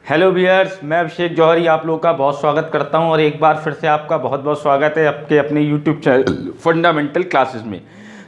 Hello viewers, मैं अभिषेक जौहरी आप लोगों का बहुत स्वागत करता हूं और एक बार फिर से आपका बहुत बहुत स्वागत है आपके अपने यूट्यूब चैनल फंडामेंटल क्लासेस में।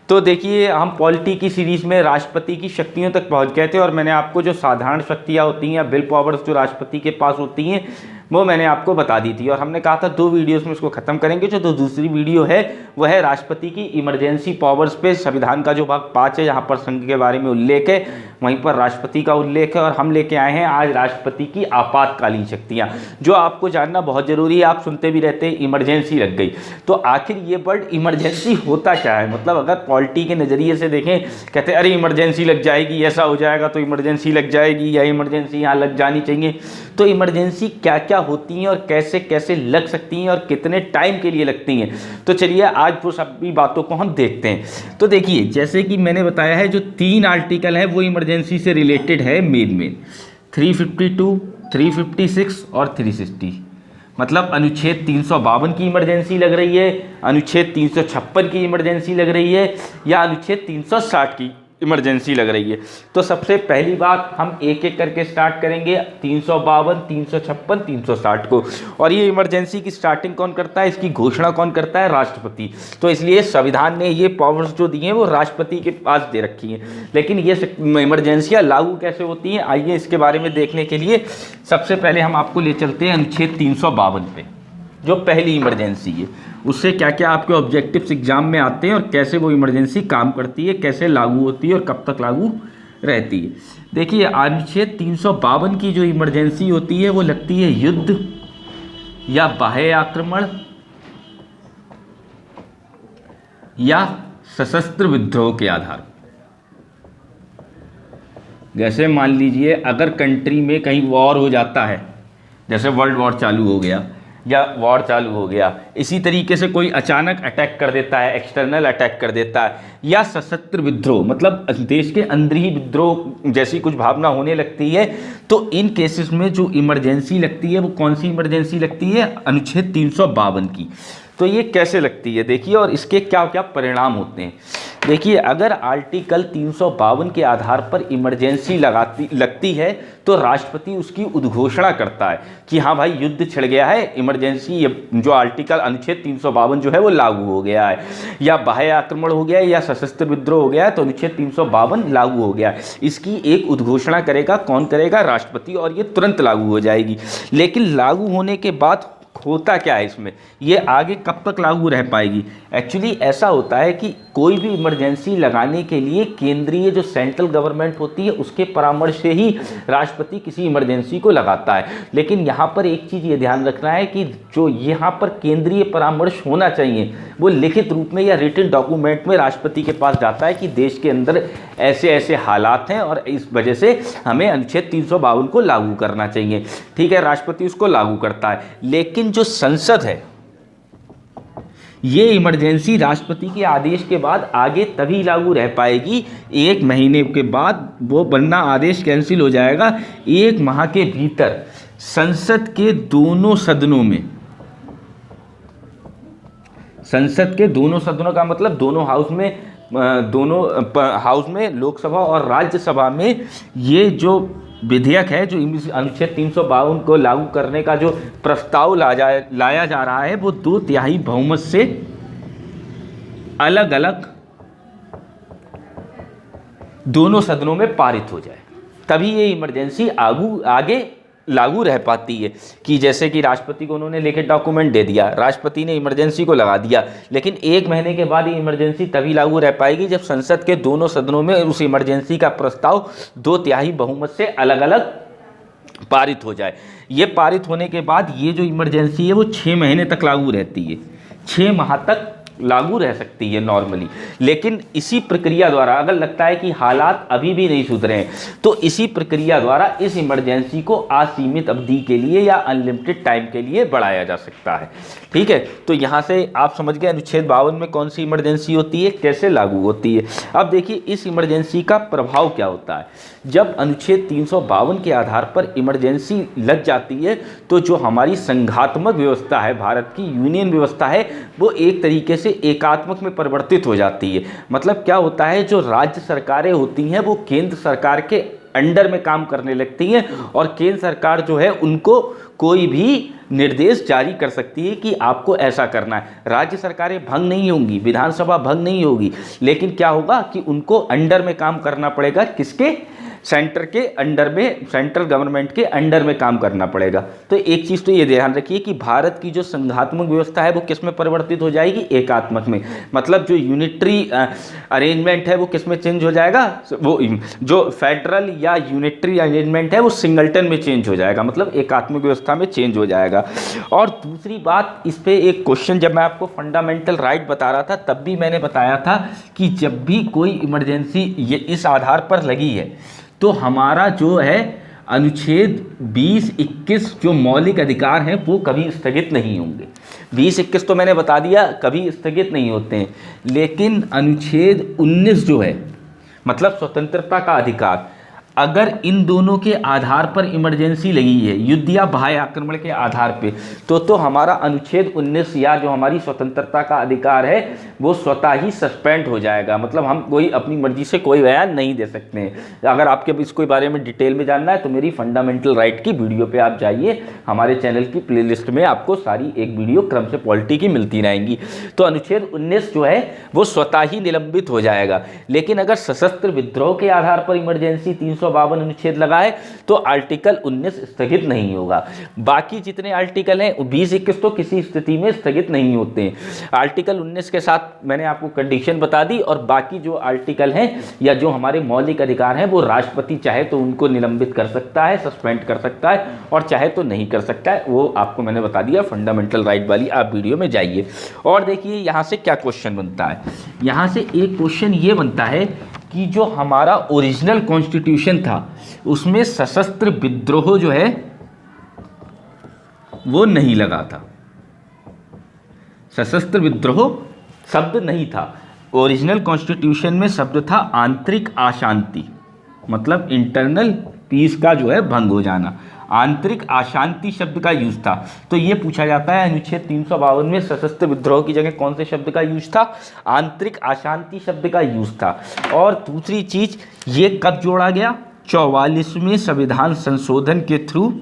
तो देखिए, हम पॉलिटी की सीरीज़ में राष्ट्रपति की शक्तियों तक पहुंच गए थे और मैंने आपको जो साधारण शक्तियां होती हैं या बिल पावर्स जो राष्ट्रपति के पास होती हैं वो मैंने आपको बता दी थी और हमने कहा था 2 वीडियोस में इसको ख़त्म करेंगे। जो दूसरी वीडियो है वह है राष्ट्रपति की इमरजेंसी पावर्स पे। संविधान का जो भाग 5 है यहाँ पर संघ के बारे में उल्लेख है, वहीं पर राष्ट्रपति का उल्लेख है और हम लेके आए हैं आज राष्ट्रपति की आपातकालीन शक्तियाँ, जो आपको जानना बहुत ज़रूरी है। आप सुनते भी रहते हैं इमरजेंसी लग गई, तो आखिर ये वर्ड इमरजेंसी होता क्या है। मतलब अगर पॉलिटी के नज़रिए से देखें, कहते हैं अरे इमरजेंसी लग जाएगी, ऐसा हो जाएगा तो इमरजेंसी लग जाएगी या इमरजेंसी यहाँ लग जानी चाहिए। तो इमरजेंसी क्या क्या होती हैं और कैसे कैसे लग सकती हैं और कितने टाइम के लिए लगती हैं, तो चलिए आज वो सभी बातों को हम देखते हैं। तो देखिए, जैसे कि मैंने बताया है, जो 3 आर्टिकल है वो इमरजेंसी से रिलेटेड है। मेन 352, 356 और 360। मतलब अनुच्छेद 352 की इमरजेंसी लग रही है, अनुच्छेद 356 की इमरजेंसी लग रही है या अनुच्छेद 360 की इमरजेंसी लग रही है। तो सबसे पहली बात हम एक एक करके स्टार्ट करेंगे 352, 356, 360 को। और ये इमरजेंसी की स्टार्टिंग कौन करता है, इसकी घोषणा कौन करता है, राष्ट्रपति। तो इसलिए संविधान ने ये पावर्स जो दी हैं वो राष्ट्रपति के पास दे रखी हैं। लेकिन ये इमरजेंसियाँ लागू कैसे होती हैं, आइए इसके बारे में देखने के लिए सबसे पहले हम आपको ले चलते हैं अनुच्छेद 352 पे, जो पहली इमरजेंसी है। उससे क्या क्या आपके ऑब्जेक्टिव्स एग्जाम में आते हैं और कैसे वो इमरजेंसी काम करती है, कैसे लागू होती है और कब तक लागू रहती है। देखिए, अनुच्छेद 352 की जो इमरजेंसी होती है वो लगती है युद्ध या बाह्य आक्रमण या सशस्त्र विद्रोह के आधार। जैसे मान लीजिए अगर कंट्री में कहीं वॉर हो जाता है, जैसे वर्ल्ड वॉर चालू हो गया या वॉर चालू हो गया, इसी तरीके से कोई अचानक अटैक कर देता है, एक्सटर्नल अटैक कर देता है, या सशस्त्र विद्रोह मतलब देश के अंदर ही विद्रोह जैसी कुछ भावना होने लगती है, तो इन केसेस में जो इमरजेंसी लगती है वो कौन सी इमरजेंसी लगती है, अनुच्छेद 352 की। तो ये कैसे लगती है देखिए, और इसके क्या क्या परिणाम होते हैं। देखिए, अगर आर्टिकल 352 के आधार पर इमरजेंसी लगती है तो राष्ट्रपति उसकी उद्घोषणा करता है कि हाँ भाई युद्ध छिड़ गया है, इमरजेंसी जो आर्टिकल अनुच्छेद 352 जो है वो लागू हो गया है, या बाह्य आक्रमण हो गया है या सशस्त्र विद्रोह हो गया है तो अनुच्छेद 352 लागू हो गया है। इसकी एक उद्घोषणा करेगा, कौन करेगा, राष्ट्रपति, और ये तुरंत लागू हो जाएगी। लेकिन लागू होने के बाद होता क्या है इसमें, ये आगे कब तक लागू रह पाएगी। एक्चुअली ऐसा होता है कि कोई भी इमरजेंसी लगाने के लिए केंद्रीय जो सेंट्रल गवर्नमेंट होती है उसके परामर्श से ही राष्ट्रपति किसी इमरजेंसी को लगाता है। लेकिन यहाँ पर एक चीज़ ये ध्यान रखना है कि जो यहाँ पर केंद्रीय परामर्श होना चाहिए वो लिखित रूप में या रिटन डॉक्यूमेंट में राष्ट्रपति के पास जाता है कि देश के अंदर ऐसे ऐसे हालात हैं और इस वजह से हमें अनुच्छेद 352 को लागू करना चाहिए। ठीक है, राष्ट्रपति उसको लागू करता है। लेकिन जो संसद है, ये इमरजेंसी राष्ट्रपति के आदेश के बाद आगे तभी लागू रह पाएगी 1 महीने के बाद, वो वरना आदेश कैंसिल हो जाएगा। 1 माह के भीतर संसद के दोनों सदनों में, संसद के दोनों सदनों का मतलब दोनों हाउस में लोकसभा और राज्यसभा में ये जो विधेयक है, जो अनुच्छेद 352 को लागू करने का जो प्रस्ताव लाया जा रहा है वो 2/3 बहुमत से अलग अलग दोनों सदनों में पारित हो जाए, तभी ये इमरजेंसी आगे लागू रह पाती है। कि जैसे कि राष्ट्रपति को उन्होंने लिखित डॉक्यूमेंट दे दिया, राष्ट्रपति ने इमरजेंसी को लगा दिया, लेकिन 1 महीने के बाद ये इमरजेंसी तभी लागू रह पाएगी जब संसद के दोनों सदनों में उस इमरजेंसी का प्रस्ताव 2/3 बहुमत से अलग अलग पारित हो जाए। ये पारित होने के बाद ये जो इमरजेंसी है वो 6 महीने तक लागू रहती है, 6 माह तक लागू रह सकती है नॉर्मली। लेकिन इसी प्रक्रिया द्वारा अगर लगता है कि हालात अभी भी नहीं सुधरे हैं तो इसी प्रक्रिया द्वारा इस इमरजेंसी को असीमित अवधि के लिए या अनलिमिटेड टाइम के लिए बढ़ाया जा सकता है। ठीक है, तो यहाँ से आप समझ गए अनुच्छेद 52 में कौन सी इमरजेंसी होती है, कैसे लागू होती है। अब देखिए इस इमरजेंसी का प्रभाव क्या होता है। जब अनुच्छेद 352 के आधार पर इमरजेंसी लग जाती है तो जो हमारी संघात्मक व्यवस्था है, भारत की यूनियन व्यवस्था है, वो एक तरीके से एकात्मक में परिवर्तित हो जाती है। मतलब क्या होता है, जो राज्य सरकारें होती हैं वो केंद्र सरकार के अंडर में काम करने लगती हैं और केंद्र सरकार जो है उनको कोई भी निर्देश जारी कर सकती है कि आपको ऐसा करना है। राज्य सरकारें भंग नहीं होंगी, विधानसभा भंग नहीं होगी, लेकिन क्या होगा कि उनको अंडर में काम करना पड़ेगा। किसके? सेंटर के अंडर में, सेंट्रल गवर्नमेंट के अंडर में काम करना पड़ेगा। तो एक चीज़ तो ये ध्यान रखिए कि भारत की जो संघात्मक व्यवस्था है वो किस में परिवर्तित हो जाएगी? एकात्मक में। मतलब जो यूनिटरी अरेंजमेंट है वो किस में चेंज हो जाएगा? वो जो फेडरल या यूनिटरी अरेंजमेंट है वो सिंगल्टन में चेंज हो जाएगा, मतलब एकात्मक व्यवस्था में चेंज हो जाएगा। और दूसरी बात, इस पर एक क्वेश्चन जब मैं आपको फंडामेंटल राइट बता रहा था तब भी मैंने बताया था कि जब भी कोई इमरजेंसी ये इस आधार पर लगी है तो हमारा जो है अनुच्छेद 20-21 जो मौलिक अधिकार हैं वो कभी स्थगित नहीं होंगे। 20-21 तो मैंने बता दिया कभी स्थगित नहीं होते हैं, लेकिन अनुच्छेद 19 जो है मतलब स्वतंत्रता का अधिकार, अगर इन दोनों के आधार पर इमरजेंसी लगी है, युद्ध या बाह्य आक्रमण के आधार पे, तो हमारा अनुच्छेद 19 या जो हमारी स्वतंत्रता का अधिकार है वो स्वतः ही सस्पेंड हो जाएगा। मतलब हम कोई अपनी मर्जी से कोई बयान नहीं दे सकते हैं। अगर आपके इसको बारे में डिटेल में जानना है तो मेरी फंडामेंटल राइट की वीडियो पे आप जाइए, हमारे चैनल की प्लेलिस्ट में आपको सारी एक वीडियो क्रम से पॉलिटी की मिलती रहेंगी। तो अनुच्छेद 19 जो है वो स्वतः ही निलंबित हो जाएगा। लेकिन अगर सशस्त्र विद्रोह के आधार पर इमरजेंसी 352 अनुच्छेद लगा है तो आर्टिकल 19 स्थगित नहीं होगा। बाकी जितने आर्टिकल हैं 20-21 तो किसी स्थिति में स्थगित नहीं होते हैं। आर्टिकल 19 के साथ मैंने आपको कंडीशन बता दी, और बाकी जो आर्टिकल हैं या जो हमारे मौलिक अधिकार हैं वो राष्ट्रपति चाहे तो उनको निलंबित कर सकता है, सस्पेंड कर सकता है, और चाहे तो नहीं कर सकता है। वो आपको मैंने बता दिया फंडामेंटल राइट वाली, आप वीडियो में जाइए। और देखिए यहाँ से क्या क्वेश्चन बनता है। यहाँ से एक क्वेश्चन ये बनता है कि जो हमारा ओरिजिनल कॉन्स्टिट्यूशन था उसमें सशस्त्र विद्रोह जो है वो नहीं लगा था। सशस्त्र विद्रोह शब्द नहीं था। ओरिजिनल कॉन्स्टिट्यूशन में शब्द था आंतरिक अशांति, मतलब इंटरनल पीस का जो है भंग हो जाना। आंतरिक अशांति शब्द का यूज था। तो ये पूछा जाता है अनुच्छेद 352 में सशस्त्र विद्रोह की जगह कौन से शब्द का यूज था? आंतरिक अशांति शब्द का यूज था। और दूसरी चीज, ये कब जोड़ा गया? 44वें संविधान संशोधन के थ्रू।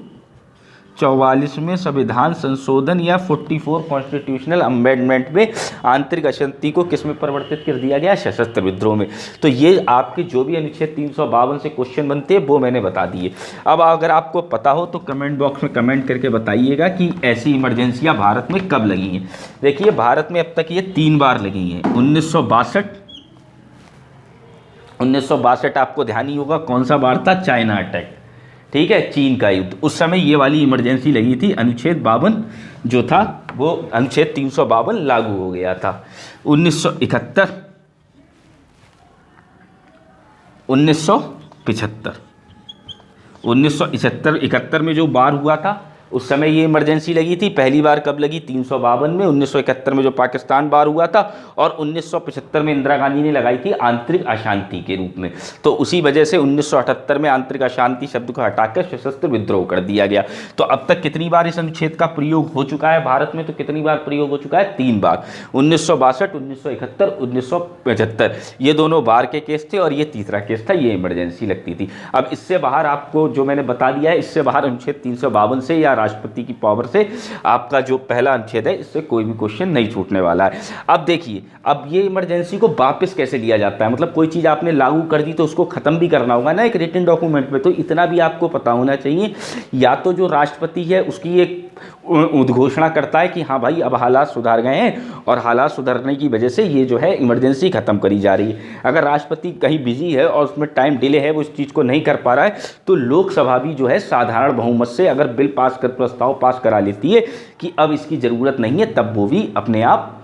44वें संविधान संशोधन या 44 कॉन्स्टिट्यूशनल अमेंडमेंट में आंतरिक अशांति को किस में परिवर्तित कर दिया गया? सशस्त्र विद्रोह में। तो ये आपके जो भी अनुच्छेद 352 से क्वेश्चन बनते हैं वो मैंने बता दिए। अब अगर आपको पता हो तो कमेंट बॉक्स में कमेंट करके बताइएगा कि ऐसी इमरजेंसियाँ भारत में कब लगी हैं। देखिए भारत में अब तक ये 3 बार लगी हैं। 1962 आपको ध्यान ही होगा कौन सा बार था? चाइना अटैक, ठीक है, चीन का युद्ध। उस समय ये वाली इमरजेंसी लगी थी। अनुच्छेद 52 जो था वो अनुच्छेद 352 लागू हो गया था। 1971, 1971 में जो बार हुआ था उस समय ये इमरजेंसी लगी थी। पहली बार कब लगी? 352 में। 1971 में जो पाकिस्तान बार हुआ था, और 1975 में इंदिरा गांधी ने लगाई थी आंतरिक अशांति के रूप में। तो उसी वजह से 1978 में आंतरिक अशांति शब्द को हटाकर सशस्त्र विद्रोह कर दिया गया। तो अब तक कितनी बार इस अनुच्छेद का प्रयोग हो चुका है भारत में? तो कितनी बार प्रयोग हो चुका है? 3 बार। 1962, 1971, 1975 ये दोनों बार के केस थे, और ये तीसरा केस था, ये इमरजेंसी लगती थी। अब इससे बाहर आपको जो मैंने बता दिया है, इससे बाहर अनुच्छेद 352 से या राष्ट्रपति की पावर से आपका जो पहला अनुच्छेद है इससे कोई भी क्वेश्चन नहीं छूटने वाला है। अब देखिए, अब ये इमरजेंसी को वापस कैसे लिया जाता है? मतलब कोई चीज़ आपने लागू कर दी तो उसको ख़त्म भी करना होगा ना एक रिटन डॉक्यूमेंट में। तो इतना भी आपको पता होना चाहिए, या तो जो राष्ट्रपति है उसकी एक उद्घोषणा करता है कि हाँ भाई अब हालात सुधार गए हैं और हालात सुधरने की वजह से ये जो है इमरजेंसी ख़त्म करी जा रही है। अगर राष्ट्रपति कहीं बिजी है और उसमें टाइम डिले है, वो इस चीज़ को नहीं कर पा रहा है, तो लोकसभा भी जो है साधारण बहुमत से अगर बिल पास कर प्रस्ताव पास करा लेती है कि अब इसकी ज़रूरत नहीं है, तब वो भी अपने आप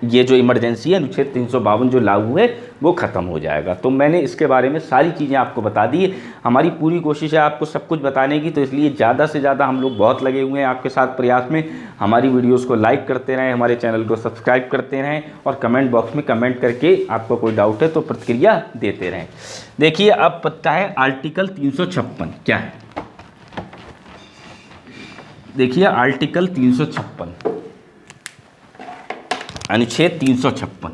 ये जो इमरजेंसी है अनुच्छेद 352 जो लागू है वो ख़त्म हो जाएगा। तो मैंने इसके बारे में सारी चीज़ें आपको बता दी। हमारी पूरी कोशिश है आपको सब कुछ बताने की, तो इसलिए ज़्यादा से ज़्यादा हम लोग बहुत लगे हुए हैं आपके साथ प्रयास में। हमारी वीडियोस को लाइक करते रहें, हमारे चैनल को सब्सक्राइब करते रहें, और कमेंट बॉक्स में कमेंट करके आपको कोई डाउट है तो प्रतिक्रिया देते रहें। देखिए अब पता है आर्टिकल 356 क्या है। देखिए आर्टिकल 356, अनुच्छेद 356,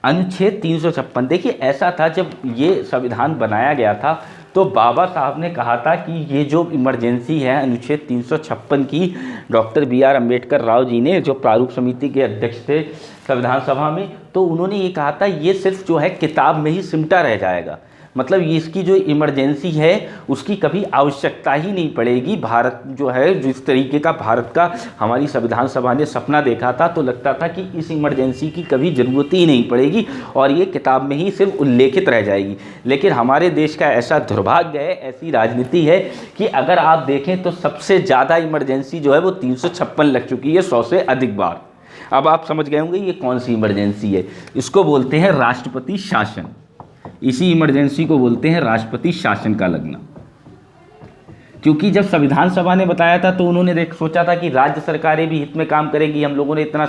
अनुच्छेद 356, देखिए ऐसा था जब ये संविधान बनाया गया था तो बाबा साहब ने कहा था कि ये जो इमरजेंसी है अनुच्छेद 356 की, डॉक्टर बी.आर. अम्बेडकर राव जी ने, जो प्रारूप समिति के अध्यक्ष थे संविधान सभा में, तो उन्होंने ये कहा था ये सिर्फ जो है किताब में ही सिमटा रह जाएगा, मतलब ये इसकी जो इमरजेंसी है उसकी कभी आवश्यकता ही नहीं पड़ेगी। भारत जो है, जिस तरीके का भारत का हमारी संविधान सभा ने सपना देखा था, तो लगता था कि इस इमरजेंसी की कभी ज़रूरत ही नहीं पड़ेगी और ये किताब में ही सिर्फ उल्लेखित रह जाएगी। लेकिन हमारे देश का ऐसा दुर्भाग्य है, ऐसी राजनीति है कि अगर आप देखें तो सबसे ज़्यादा इमरजेंसी जो है वो 356 लग चुकी है, 100 से अधिक बार। अब आप समझ गए होंगे ये कौन सी इमरजेंसी है, इसको बोलते हैं राष्ट्रपति शासन। इसी इमरजेंसी को बोलते हैं राष्ट्रपति शासन का लगना। क्योंकि जब संविधान सभा ने बताया था तो उन्होंने सोचा था कि राज्य सरकारें भी हित में काम करेंगी, हम लोगों ने इतना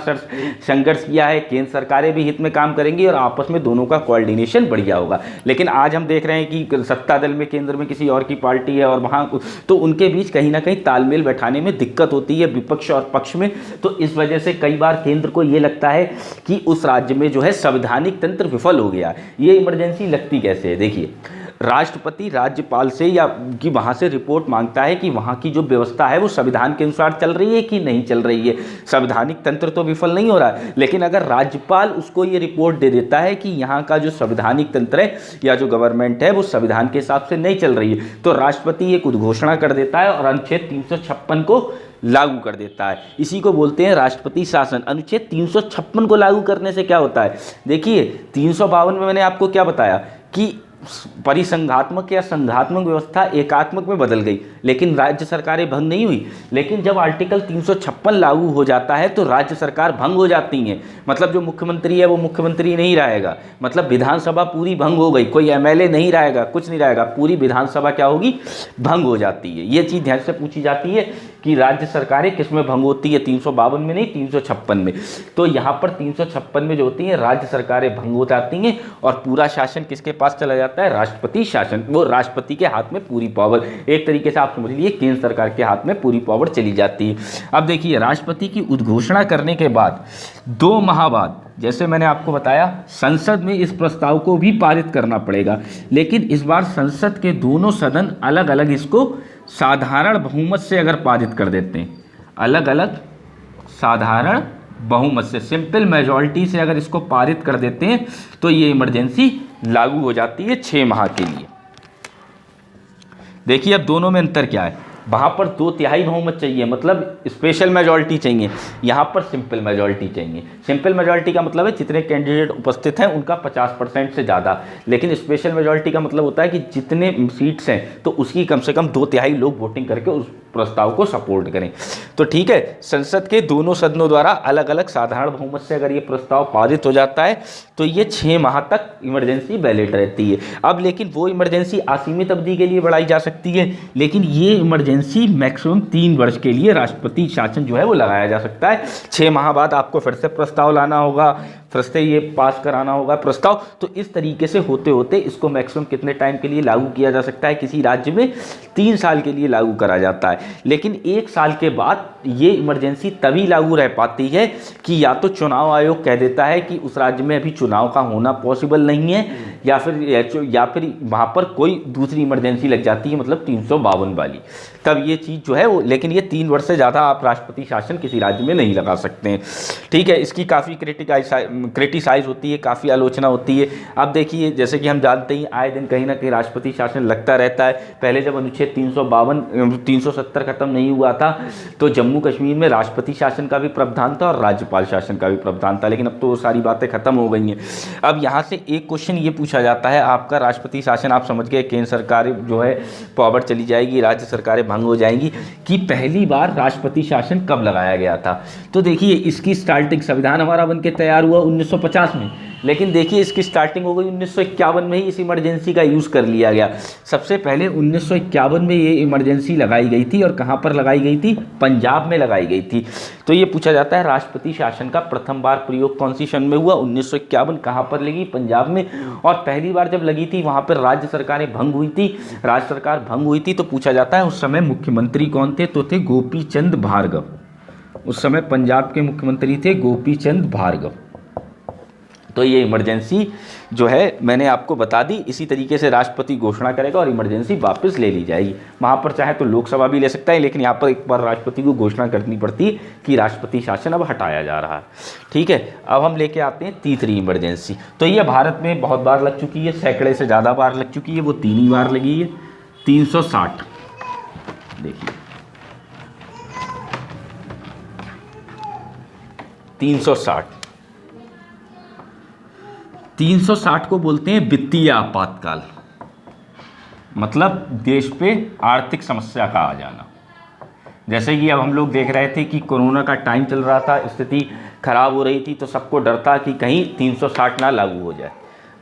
संघर्ष किया है, केंद्र सरकारें भी हित में काम करेंगी और आपस में दोनों का कोऑर्डिनेशन बढ़िया होगा। लेकिन आज हम देख रहे हैं कि सत्ता दल में केंद्र में किसी और की पार्टी है और वहाँ, तो उनके बीच कहीं ना कहीं तालमेल बैठाने में दिक्कत होती है विपक्ष और पक्ष में। तो इस वजह से कई बार केंद्र को ये लगता है कि उस राज्य में जो है संवैधानिक तंत्र विफल हो गया। ये इमरजेंसी लगती कैसे है, देखिए राष्ट्रपति राज्यपाल से या कि वहाँ से रिपोर्ट मांगता है कि वहाँ की जो व्यवस्था है वो संविधान के अनुसार चल रही है कि नहीं चल रही है, संवैधानिक तंत्र तो विफल नहीं हो रहा है। लेकिन अगर राज्यपाल उसको ये रिपोर्ट दे देता है कि यहाँ का जो संवैधानिक तंत्र है या जो गवर्नमेंट है वो संविधान के हिसाब से नहीं चल रही है, तो राष्ट्रपति एक उद्घोषणा कर देता है और अनुच्छेद 356 को लागू कर देता है। इसी को बोलते हैं राष्ट्रपति शासन। अनुच्छेद 356 को लागू करने से क्या होता है, देखिए 352 में मैंने आपको क्या बताया कि परिसंघात्मक या संघात्मक व्यवस्था एकात्मक में बदल गई, लेकिन राज्य सरकारें भंग नहीं हुई। लेकिन जब आर्टिकल 356 लागू हो जाता है तो राज्य सरकार भंग हो जाती हैं, मतलब जो मुख्यमंत्री है वो मुख्यमंत्री नहीं रहेगा, मतलब विधानसभा पूरी भंग हो गई, कोई एमएलए नहीं रहेगा, कुछ नहीं रहेगा, पूरी विधानसभा क्या होगी, भंग हो जाती है। ये चीज़ ध्यान से पूछी जाती है कि राज्य सरकारें किस में भंग होती है, 352 में नहीं 356 में। तो यहाँ पर 356 में जो होती है राज्य सरकारें भंग हो जाती हैं और पूरा शासन किसके पास चला जाता है, राष्ट्रपति शासन। वो राष्ट्रपति के हाथ में पूरी पावर, एक तरीके से आप समझ लीजिए केंद्र सरकार के हाथ में पूरी पावर चली जाती है। अब देखिए राष्ट्रपति की उद्घोषणा करने के बाद 2 माह बाद, जैसे मैंने आपको बताया, संसद में इस प्रस्ताव को भी पारित करना पड़ेगा। लेकिन इस बार संसद के दोनों सदन अलग अलग इसको साधारण बहुमत से अगर पारित कर देते हैं, अलग अलग साधारण बहुमत से, सिंपल मेजॉरिटी से अगर इसको पारित कर देते हैं तो ये इमरजेंसी लागू हो जाती है 6 माह के लिए। देखिए अब दोनों में अंतर क्या है, वहाँ पर 2/3 बहुमत चाहिए, मतलब स्पेशल मेजॉरिटी चाहिए, यहाँ पर सिंपल मेजॉरिटी चाहिए। सिंपल मेजॉरिटी का मतलब है जितने कैंडिडेट उपस्थित हैं उनका 50% से ज़्यादा, लेकिन स्पेशल मेजॉरिटी का मतलब होता है कि जितने सीट्स हैं तो उसकी कम से कम 2/3 लोग वोटिंग करके उस प्रस्ताव को सपोर्ट करें। तो ठीक है, संसद के दोनों सदनों द्वारा अलग अलग साधारण बहुमत से अगर ये प्रस्ताव पारित हो जाता है तो ये 6 माह तक इमरजेंसी वैलिड रहती है। अब लेकिन वो इमरजेंसी असीमित अवधि के लिए बढ़ाई जा सकती है, लेकिन ये इमरजेंसी मैक्सिमम 3 वर्ष के लिए राष्ट्रपति शासन जो है वो लगाया जा सकता है। 6 माह बाद आपको फिर से प्रस्ताव लाना होगा, फिर से ये पास कराना होगा प्रस्ताव। तो इस तरीके से होते होते इसको मैक्सिमम कितने टाइम के लिए लागू किया जा सकता है, किसी राज्य में 3 साल के लिए लागू करा जाता है। लेकिन 1 साल के बाद ये इमरजेंसी तभी लागू रह पाती है कि या तो चुनाव आयोग कह देता है कि उस राज्य में अभी चुनाव का होना पॉसिबल नहीं है, या फिर वहाँ पर कोई दूसरी इमरजेंसी लग जाती है, मतलब 352 वाली, तब ये चीज़ जो है वो। लेकिन ये 3 वर्ष से ज़्यादा आप राष्ट्रपति शासन किसी राज्य में नहीं लगा सकते हैं। ठीक है, इसकी काफ़ी क्रिटिसाइज होती है, काफ़ी आलोचना होती है। अब देखिए जैसे कि हम जानते ही आए दिन कहीं ना कहीं राष्ट्रपति शासन लगता रहता है। पहले जब अनुच्छेद 370 खत्म नहीं हुआ था तो जम्मू कश्मीर में राष्ट्रपति शासन का भी प्रावधान था और राज्यपाल शासन का भी प्रावधान था, लेकिन अब तो वो सारी बातें खत्म हो गई हैं। अब यहाँ से एक क्वेश्चन ये पूछा जाता है, आपका राष्ट्रपति शासन आप समझ गए, केंद्र सरकार जो है पावर चली जाएगी, राज्य सरकारें भंग हो जाएंगी, कि पहली बार राष्ट्रपति शासन कब लगाया गया था। तो देखिए इसकी स्टार्टिंग, संविधान हमारा बनके तैयार हुआ 1950 में, लेकिन देखिए इसकी स्टार्टिंग हो गई 1951 में ही इस इमरजेंसी का यूज़ कर लिया गया। सबसे पहले 1951 में ये इमरजेंसी लगाई गई थी और कहाँ पर लगाई गई थी, पंजाब में लगाई गई थी। तो ये पूछा जाता है राष्ट्रपति शासन का प्रथम बार प्रयोग कौन सी सन में हुआ, 1951, कहाँ पर लगी, पंजाब में। और पहली बार जब लगी थी वहाँ पर राज्य सरकारें भंग हुई थी, राज्य सरकार भंग हुई थी, तो पूछा जाता है उस समय मुख्यमंत्री कौन थे, तो थे गोपी चंद भार्गव। उस समय पंजाब के मुख्यमंत्री थे गोपी चंद भार्गव। तो ये इमरजेंसी जो है मैंने आपको बता दी। इसी तरीके से राष्ट्रपति घोषणा करेगा और इमरजेंसी वापस ले ली जाएगी। वहाँ पर चाहे तो लोकसभा भी ले सकता है, लेकिन यहाँ पर एक बार राष्ट्रपति को घोषणा करनी पड़ती है कि राष्ट्रपति शासन अब हटाया जा रहा है। ठीक है, अब हम लेके आते हैं तीसरी इमरजेंसी। तो ये भारत में बहुत बार लग चुकी है, सैकड़े से ज़्यादा बार लग चुकी है, वो 3 ही बार लगी है। 360 देखिए 360 को बोलते हैं वित्तीय आपातकाल, मतलब देश पे आर्थिक समस्या का आ जाना। जैसे कि अब हम लोग देख रहे थे कि कोरोना का टाइम चल रहा था, स्थिति खराब हो रही थी, तो सबको डर था कि कहीं 360 ना लागू हो जाए।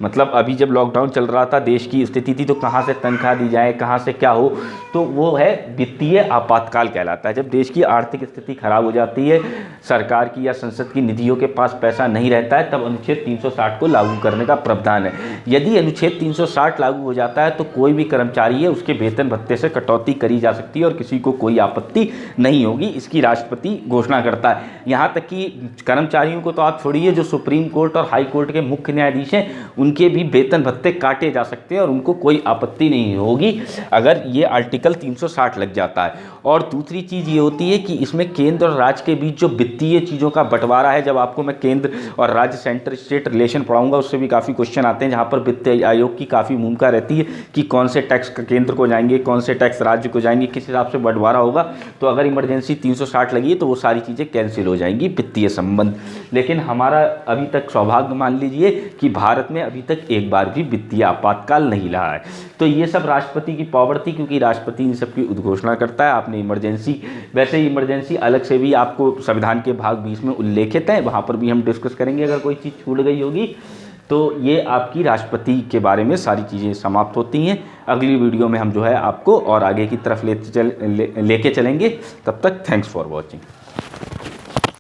मतलब अभी जब लॉकडाउन चल रहा था, देश की स्थिति थी, तो कहाँ से तनख्वाह दी जाए, कहाँ से क्या हो, तो वो है वित्तीय आपातकाल कहलाता है। जब देश की आर्थिक स्थिति खराब हो जाती है, सरकार की या संसद की निधियों के पास पैसा नहीं रहता है, तब अनुच्छेद 360 को लागू करने का प्रावधान है। यदि अनुच्छेद 360 लागू हो जाता है तो कोई भी कर्मचारी है उसके वेतन भत्ते से कटौती करी जा सकती है और किसी को कोई आपत्ति नहीं होगी। इसकी राष्ट्रपति घोषणा करता है। यहाँ तक कि कर्मचारियों को तो आप छोड़िए, जो सुप्रीम कोर्ट और हाई कोर्ट के मुख्य न्यायाधीश हैं उनके भी वेतन भत्ते काटे जा सकते हैं और उनको कोई आपत्ति नहीं होगी अगर ये आर्टिकल 360 लग जाता है। और दूसरी चीज़ ये होती है कि इसमें केंद्र और राज्य के बीच जो वित्तीय चीज़ों का बंटवारा है, जब आपको मैं केंद्र और राज्य सेंटर स्टेट रिलेशन पढ़ाऊंगा उससे भी काफ़ी क्वेश्चन आते हैं, जहाँ पर वित्त आयोग की काफ़ी भूमिका रहती है कि कौन से टैक्स केंद्र को जाएंगे, कौन से टैक्स राज्य को जाएंगे, किस हिसाब से बंटवारा होगा। तो अगर इमरजेंसी 360 लगी है तो वो सारी चीज़ें कैंसिल हो जाएंगी, वित्तीय संबंध। लेकिन हमारा अभी तक सौभाग्य मान लीजिए कि भारत में अभी तक एक बार भी वित्तीय आपातकाल नहीं रहा है। तो ये सब राष्ट्रपति की पावर थी, क्योंकि राष्ट्रपति इन सब की उद्घोषणा करता है। आपने इमरजेंसी, वैसे ही इमरजेंसी अलग से भी आपको संविधान के भाग 20 में उल्लेखित है, वहाँ पर भी हम डिस्कस करेंगे अगर कोई चीज़ छूट गई होगी। तो ये आपकी राष्ट्रपति के बारे में सारी चीज़ें समाप्त होती हैं। अगली वीडियो में हम जो है आपको और आगे की तरफ लेके चलेंगे। तब तक थैंक्स फॉर वॉचिंग।